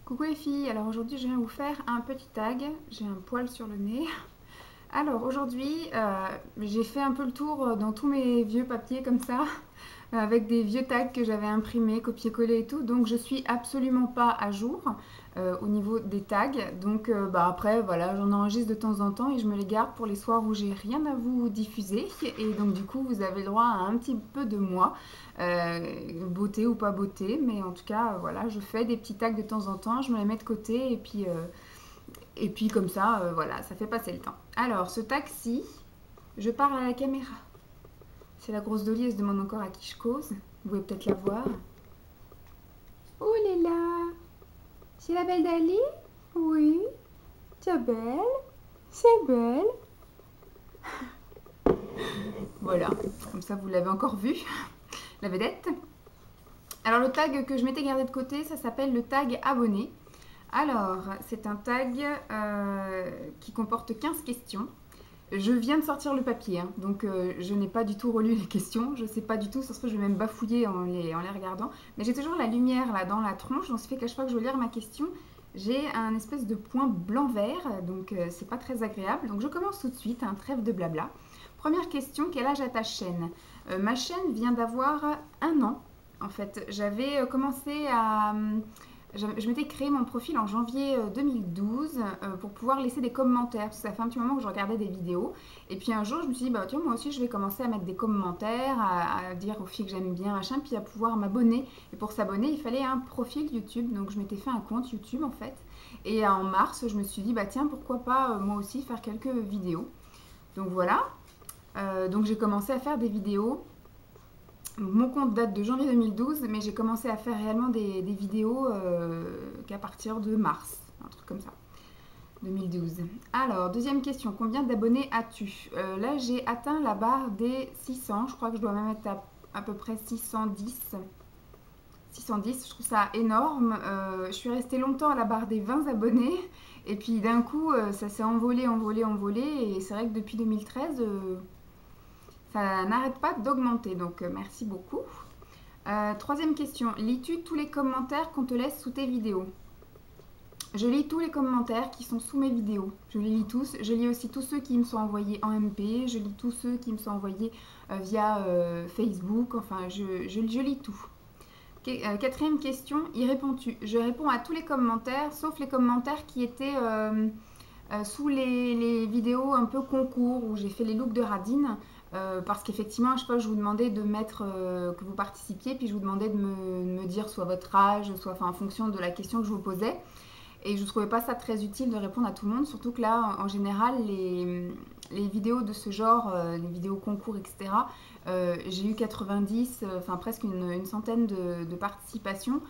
Coucou les filles, alors aujourd'hui je viens vous faire un petit tag, j'ai un poil sur le nez. Alors aujourd'hui j'ai fait un peu le tour dans tous mes vieux papiers comme ça, avec des vieux tags que j'avais imprimés, copier-coller et tout, donc je suis absolument pas à jour au niveau des tags. Donc après voilà, j'en enregistre de temps en temps et je me les garde pour les soirs où j'ai rien à vous diffuser. Et donc du coup vous avez le droit à un petit peu de moi, beauté ou pas beauté, mais en tout cas voilà, je fais des petits tags de temps en temps, je me les mets de côté et puis comme ça voilà, ça fait passer le temps. Alors ce tag-ci, je parle à la caméra. C'est la grosse Dolly, elle se demande encore à qui je cause. Vous pouvez peut-être la voir. Oh là là, c'est la belle Dali? Oui, c'est belle, c'est belle. Voilà, comme ça vous l'avez encore vu, la vedette. Alors le tag que je m'étais gardé de côté, ça s'appelle le tag abonné. Alors, c'est un tag qui comporte 15 questions. Je viens de sortir le papier, hein, donc je n'ai pas du tout relu les questions. Je ne sais pas du tout, ça se trouve je vais même bafouiller en les regardant. Mais j'ai toujours la lumière là dans la tronche, donc ça fait qu'à chaque fois que je veux lire ma question, j'ai un espèce de point blanc-vert, donc c'est pas très agréable. Donc je commence tout de suite, un trêve de blabla. Première question, quel âge a ta chaîne? Ma chaîne vient d'avoir un an. En fait, j'avais commencé à... Je m'étais créé mon profil en janvier 2012 pour pouvoir laisser des commentaires. Parce que ça fait un petit moment que je regardais des vidéos. Et puis un jour, je me suis dit, bah tiens, moi aussi, je vais commencer à mettre des commentaires, à dire aux filles que j'aime bien, machin, puis à pouvoir m'abonner. Et pour s'abonner, il fallait un profil YouTube. Donc je m'étais fait un compte YouTube en fait. Et en mars, je me suis dit, bah tiens, pourquoi pas moi aussi faire quelques vidéos. Donc voilà. Donc j'ai commencé à faire des vidéos. Mon compte date de janvier 2012, mais j'ai commencé à faire réellement des vidéos qu'à partir de mars, un truc comme ça, 2012. Alors, deuxième question, combien d'abonnés as-tu? Là, j'ai atteint la barre des 600, je crois que je dois même être à peu près 610. 610, je trouve ça énorme. Je suis restée longtemps à la barre des 20 abonnés, et puis d'un coup, ça s'est envolé, envolé, envolé, et c'est vrai que depuis 2013... ça n'arrête pas d'augmenter, donc merci beaucoup. Troisième question, lis-tu tous les commentaires qu'on te laisse sous tes vidéos? Je lis tous les commentaires qui sont sous mes vidéos. Je les lis tous. Je lis aussi tous ceux qui me sont envoyés en MP. Je lis tous ceux qui me sont envoyés via Facebook. Enfin, je lis tout. Quatrième question, y réponds-tu? Je réponds à tous les commentaires, sauf les commentaires qui étaient sous les vidéos un peu concours où j'ai fait les looks de Radine. Parce qu'effectivement, à chaque fois, je vous demandais de mettre que vous participiez, puis je vous demandais de me dire soit votre âge, soit enfin, en fonction de la question que je vous posais. Et je ne trouvais pas ça très utile de répondre à tout le monde, surtout que là, en général, les vidéos de ce genre, les vidéos concours, etc., j'ai eu 90, enfin presque une centaine de participations.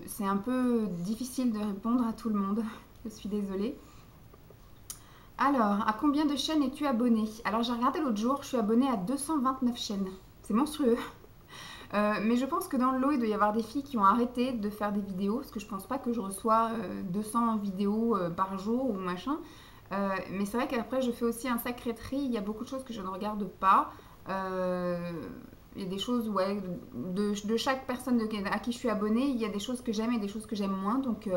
C'est un peu difficile de répondre à tout le monde, je suis désolée. Alors, à combien de chaînes es-tu abonné? Alors, j'ai regardé l'autre jour, je suis abonnée à 229 chaînes. C'est monstrueux. Mais je pense que dans le lot, il doit y avoir des filles qui ont arrêté de faire des vidéos, parce que je pense pas que je reçois 200 vidéos par jour ou machin. Mais c'est vrai qu'après, je fais aussi un sacré tri. Il y a beaucoup de choses que je ne regarde pas. Il y a des choses, ouais, de chaque personne à qui je suis abonnée, il y a des choses que j'aime et des choses que j'aime moins. Donc,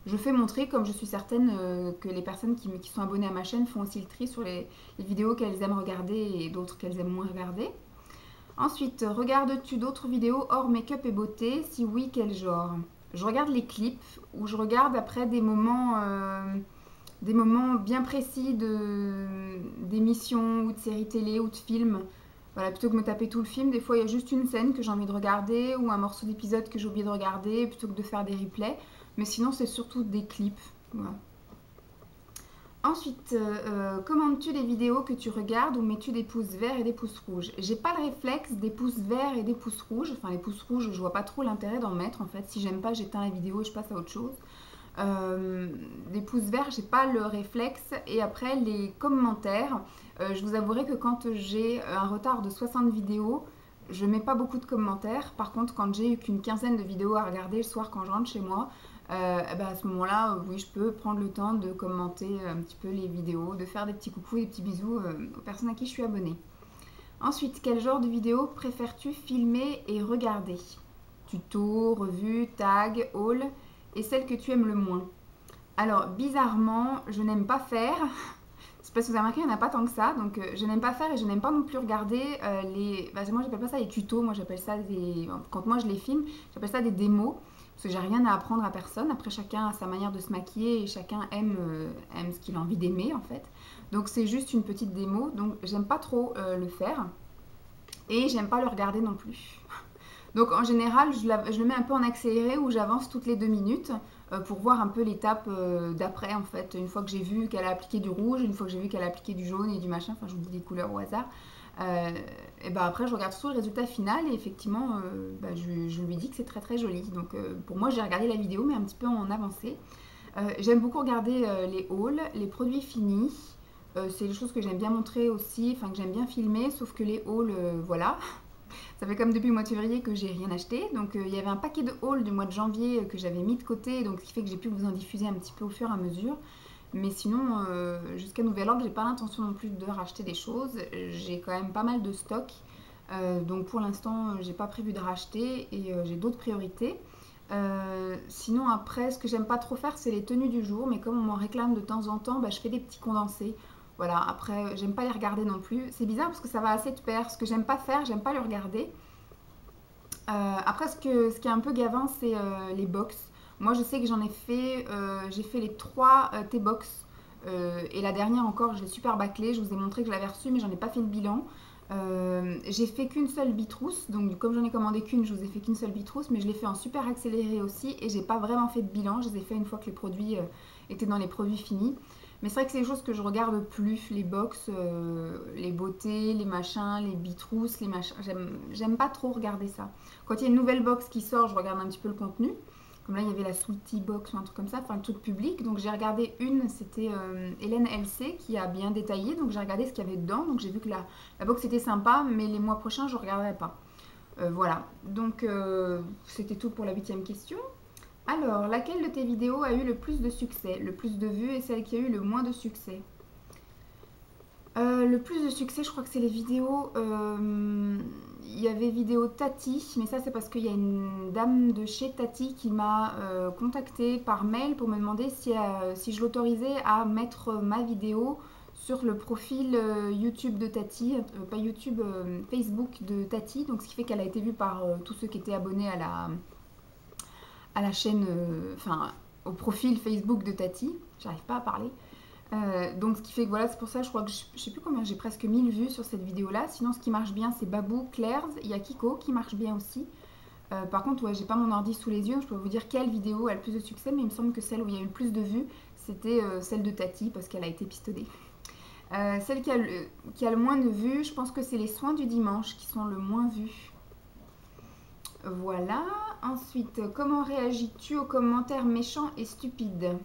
je fais mon tri, comme je suis certaine que les personnes qui sont abonnées à ma chaîne font aussi le tri sur les vidéos qu'elles aiment regarder et d'autres qu'elles aiment moins regarder. Ensuite, regardes-tu d'autres vidéos hors make-up et beauté? Si oui, quel genre? Je regarde les clips ou je regarde après des moments bien précis d'émissions ou de séries télé ou de films. Voilà, plutôt que de me taper tout le film, des fois il y a juste une scène que j'ai envie de regarder ou un morceau d'épisode que j'ai oublié de regarder plutôt que de faire des replays. Mais sinon, c'est surtout des clips. Voilà. Ensuite, commandes-tu les vidéos que tu regardes ou mets-tu des pouces verts et des pouces rouges? J'ai pas le réflexe des pouces verts et des pouces rouges. Enfin, les pouces rouges, je vois pas trop l'intérêt d'en mettre en fait. Si j'aime pas, j'éteins la vidéo et je passe à autre chose. Des pouces verts, j'ai pas le réflexe. Et après, les commentaires, je vous avouerai que quand j'ai un retard de 60 vidéos, je mets pas beaucoup de commentaires. Par contre, quand j'ai eu qu'une quinzaine de vidéos à regarder le soir quand je rentre chez moi, à ce moment-là, oui, je peux prendre le temps de commenter un petit peu les vidéos, de faire des petits coucous et des petits bisous aux personnes à qui je suis abonnée. Ensuite, quel genre de vidéo préfères-tu filmer et regarder? Tuto, revue, tag, haul. et celle que tu aimes le moins. Alors, bizarrement, je n'aime pas faire. C'est parce que vous avez remarqué, il n'y en a pas tant que ça. Donc, je n'aime pas faire et je n'aime pas non plus regarder les... Bah, moi, j'appelle pas ça les tutos. Moi, j'appelle ça des... Quand moi, je les filme, j'appelle ça des démos. Parce que j'ai rien à apprendre à personne. Après, chacun a sa manière de se maquiller et chacun aime ce qu'il a envie d'aimer, en fait. Donc, c'est juste une petite démo. Donc, j'aime pas trop le faire. Et j'aime pas le regarder non plus. Donc en général, je le mets un peu en accéléré où j'avance toutes les 2 minutes pour voir un peu l'étape d'après en fait. Une fois que j'ai vu qu'elle a appliqué du rouge, une fois que j'ai vu qu'elle a appliqué du jaune et du machin, enfin je vous dis des couleurs au hasard. Et ben après je regarde surtout le résultat final et effectivement je lui dis que c'est très très joli. Donc pour moi j'ai regardé la vidéo mais un petit peu en avancé. J'aime beaucoup regarder les hauls, les produits finis. C'est des choses que j'aime bien montrer aussi, enfin que j'aime bien filmer, sauf que les hauls, voilà. Ça fait comme depuis le mois de février que j'ai rien acheté. Donc il y avait un paquet de hauls du mois de janvier que j'avais mis de côté. Donc ce qui fait que j'ai pu vous en diffuser un petit peu au fur et à mesure. Mais sinon, jusqu'à nouvel ordre, j'ai pas l'intention non plus de racheter des choses. J'ai quand même pas mal de stock. Donc pour l'instant, j'ai pas prévu de racheter et j'ai d'autres priorités. Sinon après, ce que j'aime pas trop faire, c'est les tenues du jour. Mais comme on m'en réclame de temps en temps, je fais des petits condensés. Voilà, après, j'aime pas les regarder non plus. C'est bizarre parce que ça va assez de pair. Ce que j'aime pas faire, j'aime pas le regarder. Après, ce qui est un peu gavant, c'est les box. Moi, je sais que j'en ai fait, j'ai fait les 3 T-box. Et la dernière encore, je l'ai super bâclée. Je vous ai montré que je l'avais reçue, mais j'en ai pas fait le bilan. J'ai fait qu'une seule bitrousse. Donc, comme j'en ai commandé qu'une, je vous ai fait qu'une seule bitrousse. Mais je l'ai fait en super accéléré aussi. Et j'ai pas vraiment fait de bilan. Je les ai fait une fois que les produits étaient dans les produits finis. Mais c'est vrai que c'est des choses que je regarde plus, les box, les beautés, les machins, les bitrousses, les machins. J'aime pas trop regarder ça. Quand il y a une nouvelle box qui sort, je regarde un petit peu le contenu. Comme là, il y avait la Sweetie Box ou un truc comme ça, enfin le truc public. Donc j'ai regardé une, c'était Hélène LC qui a bien détaillé. Donc j'ai regardé ce qu'il y avait dedans. Donc j'ai vu que la box était sympa, mais les mois prochains, je ne regarderai pas. Voilà. Donc c'était tout pour la 8e question. Alors, laquelle de tes vidéos a eu le plus de succès, le plus de vues et celle qui a eu le moins de succès? Le plus de succès, je crois que c'est les vidéos... Il y avait vidéo Tati, mais ça c'est parce qu'il y a une dame de chez Tati qui m'a contactée par mail pour me demander si je l'autorisais à mettre ma vidéo sur le profil YouTube de Tati, pas YouTube, Facebook de Tati. Donc ce qui fait qu'elle a été vue par tous ceux qui étaient abonnés à la chaîne, enfin au profil Facebook de Tati. J'arrive pas à parler. Donc ce qui fait que voilà, c'est pour ça je crois que je sais plus combien, j'ai presque 1000 vues sur cette vidéo là. Sinon ce qui marche bien c'est Babou, Claire's, il y a Kiko qui marche bien aussi. Par contre ouais, j'ai pas mon ordi sous les yeux, je peux vous dire quelle vidéo a le plus de succès, mais il me semble que celle où il y a eu le plus de vues c'était celle de Tati parce qu'elle a été pistonnée. Celle qui a le moins de vues, je pense que c'est les soins du dimanche qui sont le moins vus. Voilà. Ensuite, comment réagis-tu aux commentaires méchants et stupides?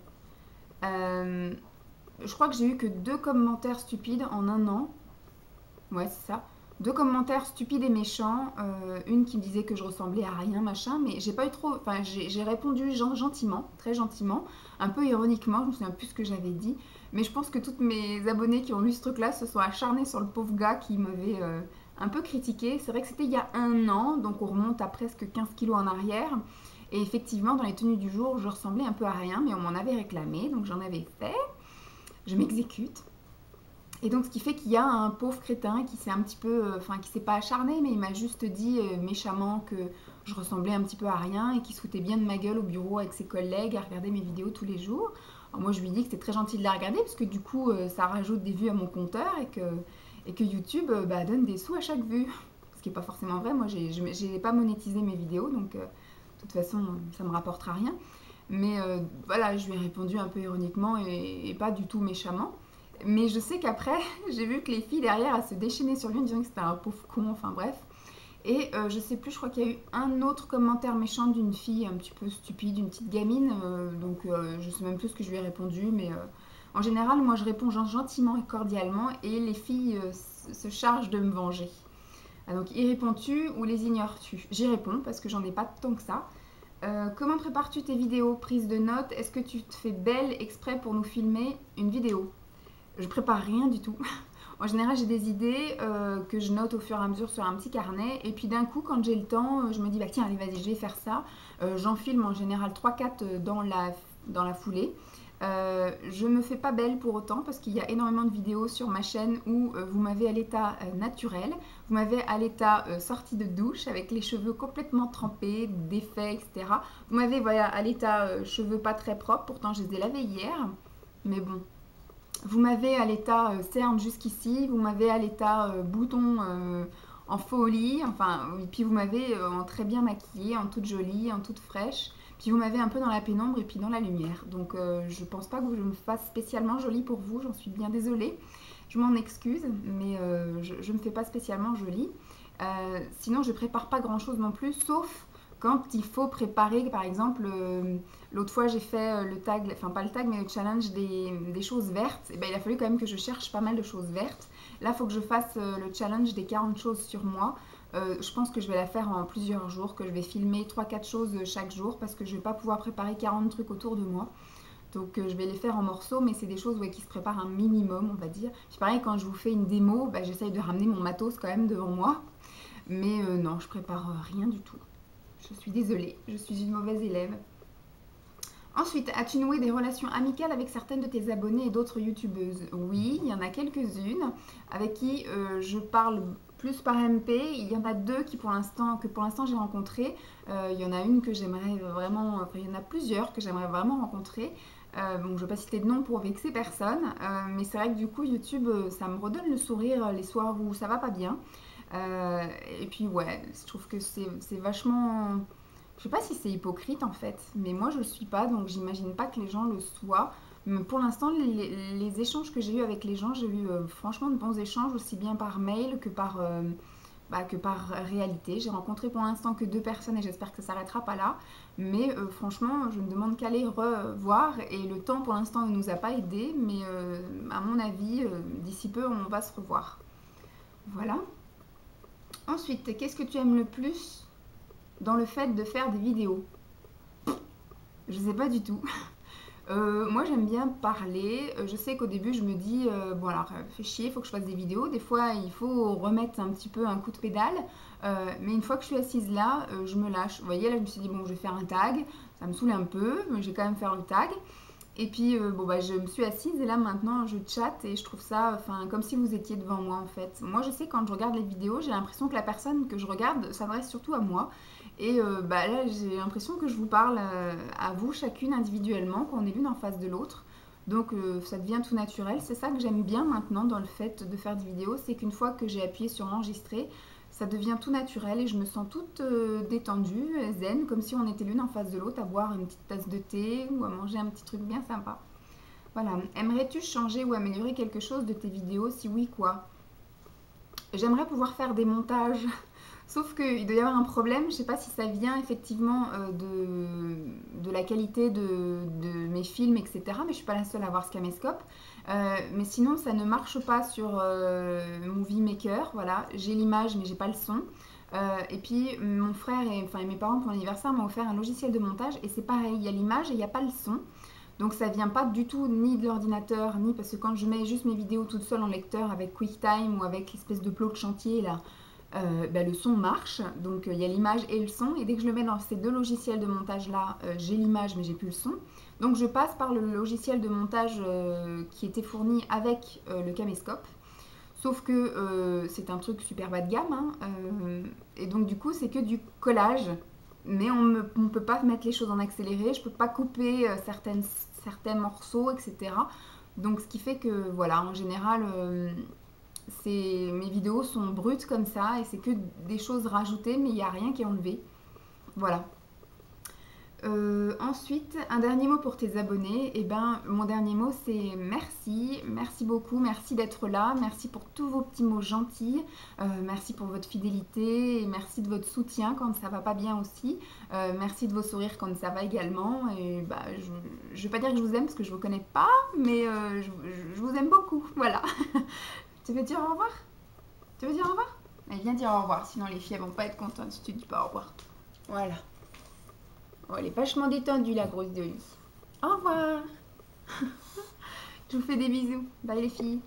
Je crois que j'ai eu que 2 commentaires stupides en un an. Ouais, c'est ça. 2 commentaires stupides et méchants. Une qui me disait que je ressemblais à rien, machin. Mais j'ai pas eu trop... Enfin, j'ai répondu gentiment, très gentiment. Un peu ironiquement, je me souviens plus ce que j'avais dit. Mais je pense que toutes mes abonnés qui ont lu ce truc-là se sont acharnés sur le pauvre gars qui m'avait un peu critiqué. C'est vrai que c'était il y a un an, donc on remonte à presque 15 kilos en arrière. Et effectivement, dans les tenues du jour, je ressemblais un peu à rien, mais on m'en avait réclamé, donc j'en avais fait. Je m'exécute. Et donc ce qui fait qu'il y a un pauvre crétin qui s'est un petit peu, enfin qui s'est pas acharné, mais il m'a juste dit méchamment que je ressemblais un petit peu à rien et qu'il se foutait bien de ma gueule au bureau avec ses collègues à regarder mes vidéos tous les jours. Alors moi je lui dis que c'était très gentil de la regarder parce que du coup ça rajoute des vues à mon compteur et que YouTube donne des sous à chaque vue. Ce qui n'est pas forcément vrai, moi j'ai pas monétisé mes vidéos donc de toute façon ça me rapportera rien. Mais voilà, je lui ai répondu un peu ironiquement et pas du tout méchamment. Mais je sais qu'après, j'ai vu que les filles derrière, elles se déchaînaient sur lui en disant que c'était un pauvre con, enfin bref. Et je sais plus, je crois qu'il y a eu un autre commentaire méchant d'une fille un petit peu stupide, une petite gamine. Donc je sais même plus ce que je lui ai répondu, mais en général, moi je réponds gentiment et cordialement et les filles se chargent de me venger. Donc y réponds-tu ou les ignores-tu? J'y réponds parce que j'en ai pas tant que ça. Comment prépares-tu tes vidéos? Prise de notes? Est-ce que tu te fais belle exprès pour nous filmer une vidéo? Je prépare rien du tout. En général, j'ai des idées que je note au fur et à mesure sur un petit carnet. Et puis d'un coup, quand j'ai le temps, je me dis, bah tiens, allez, vas-y, je vais faire ça. J'en filme en général 3-4 dans la foulée. Je me fais pas belle pour autant parce qu'il y a énormément de vidéos sur ma chaîne où vous m'avez à l'état naturel, vous m'avez à l'état sortie de douche avec les cheveux complètement trempés, défaits, etc. Vous m'avez voilà, à l'état cheveux pas très propres, pourtant je les ai lavés hier, mais bon. Vous m'avez à l'état cerne jusqu'ici, vous m'avez à l'état bouton en folie, enfin, et puis vous m'avez en très bien maquillée, en toute jolie, en toute fraîche. Puis vous m'avez un peu dans la pénombre et puis dans la lumière. Donc je pense pas que je me fasse spécialement jolie pour vous, j'en suis bien désolée. Je m'en excuse, mais je me fais pas spécialement jolie. Sinon je prépare pas grand chose non plus, sauf quand il faut préparer, par exemple, l'autre fois j'ai fait le tag, enfin pas le tag, mais le challenge des choses vertes, et ben, il a fallu quand même que je cherche pas mal de choses vertes. Là, il faut que je fasse le challenge des 40 choses sur moi. Je pense que je vais la faire en plusieurs jours, que je vais filmer 3-4 choses chaque jour, parce que je ne vais pas pouvoir préparer 40 trucs autour de moi. Donc je vais les faire en morceaux, mais c'est des choses qui se préparent un minimum, on va dire. Puis pareil, quand je vous fais une démo, bah, j'essaye de ramener mon matos quand même devant moi. Mais non, je prépare rien du tout. Je suis désolée, je suis une mauvaise élève. Ensuite, as-tu noué des relations amicales avec certaines de tes abonnées et d'autres youtubeuses? Oui, il y en a quelques-unes avec qui je parle plus par MP. Il y en a deux que pour l'instant j'ai rencontrées. Il y en a une que j'aimerais vraiment, enfin il y en a plusieurs que j'aimerais vraiment rencontrer. Bon, je ne vais pas citer de nom pour vexer personne, mais c'est vrai que du coup YouTube, ça me redonne le sourire les soirs où ça va pas bien. Et puis ouais, je trouve que c'est vachement... Je sais pas si c'est hypocrite en fait, mais moi je le suis pas, donc j'imagine pas que les gens le soient. Mais pour l'instant, les échanges que j'ai eu avec les gens, j'ai eu franchement de bons échanges, aussi bien par mail que par réalité. J'ai rencontré pour l'instant que 2 personnes et j'espère que ça s'arrêtera pas là. Mais franchement, je ne demande qu'à les revoir et le temps pour l'instant ne nous a pas aidés, mais à mon avis, d'ici peu, on va se revoir. Voilà. Ensuite, qu'est-ce que tu aimes le plus dans le fait de faire des vidéos? Je sais pas du tout. Moi j'aime bien parler. Je sais qu'au début je me dis bon alors fait chier, il faut que je fasse des vidéos. Des fois il faut remettre un petit peu un coup de pédale. Mais une fois que je suis assise là, je me lâche. Vous voyez là je me suis dit bon je vais faire un tag. Ça me saoulait un peu, mais je vais quand même faire le tag. Et puis bon bah je me suis assise et là maintenant je chatte et je trouve ça enfin comme si vous étiez devant moi en fait. Moi je sais quand je regarde les vidéos, j'ai l'impression que la personne que je regarde s'adresse surtout à moi. Et bah là j'ai l'impression que je vous parle à vous chacune individuellement, qu'on est l'une en face de l'autre. Donc ça devient tout naturel. C'est ça que j'aime bien maintenant dans le fait de faire des vidéos, c'est qu'une fois que j'ai appuyé sur enregistrer, ça devient tout naturel et je me sens toute détendue, zen, comme si on était l'une en face de l'autre à boire une petite tasse de thé ou à manger un petit truc bien sympa. Voilà. Aimerais-tu changer ou améliorer quelque chose de tes vidéos? Si oui, quoi? J'aimerais pouvoir faire des montages, sauf qu'il doit y avoir un problème. Je ne sais pas si ça vient effectivement de la qualité de mes films, etc. Mais je ne suis pas la seule à avoir ce caméscope. Mais sinon, ça ne marche pas sur Movie Maker. Voilà, j'ai l'image, mais j'ai pas le son. Et puis mon frère et mes parents pour l'anniversaire m'ont offert un logiciel de montage et c'est pareil, il y a l'image et il n'y a pas le son. Donc ça vient pas du tout ni de l'ordinateur, ni parce que quand je mets juste mes vidéos toute seule en lecteur avec QuickTime ou avec l'espèce de plot de chantier là, le son marche. Donc il y a l'image et le son. Et dès que je le mets dans ces deux logiciels de montage là, j'ai l'image mais j'ai plus le son. Donc je passe par le logiciel de montage qui était fourni avec le caméscope. Sauf que c'est un truc super bas de gamme. Hein, et donc du coup c'est que du collage. Mais on ne peut pas mettre les choses en accéléré. Je ne peux pas couper certains morceaux, etc. Donc ce qui fait que voilà, en général, mes vidéos sont brutes comme ça. Et c'est que des choses rajoutées, mais il n'y a rien qui est enlevé. Voilà. Ensuite, un dernier mot pour tes abonnés. Et ben, mon dernier mot c'est merci, merci beaucoup, merci d'être là, merci pour tous vos petits mots gentils, merci pour votre fidélité, et merci de votre soutien quand ça va pas bien aussi, merci de vos sourires quand ça va également. Et bah, je vais pas dire que je vous aime parce que je vous connais pas, mais je vous aime beaucoup, voilà. Tu veux dire au revoir? Tu veux dire au revoir? Allez, viens dire au revoir, sinon les filles elles vont pas être contentes si tu dis pas au revoir. Voilà. Oh, elle est vachement détendue, la grosse de lit. Au revoir. Je vous fais des bisous. Bye les filles.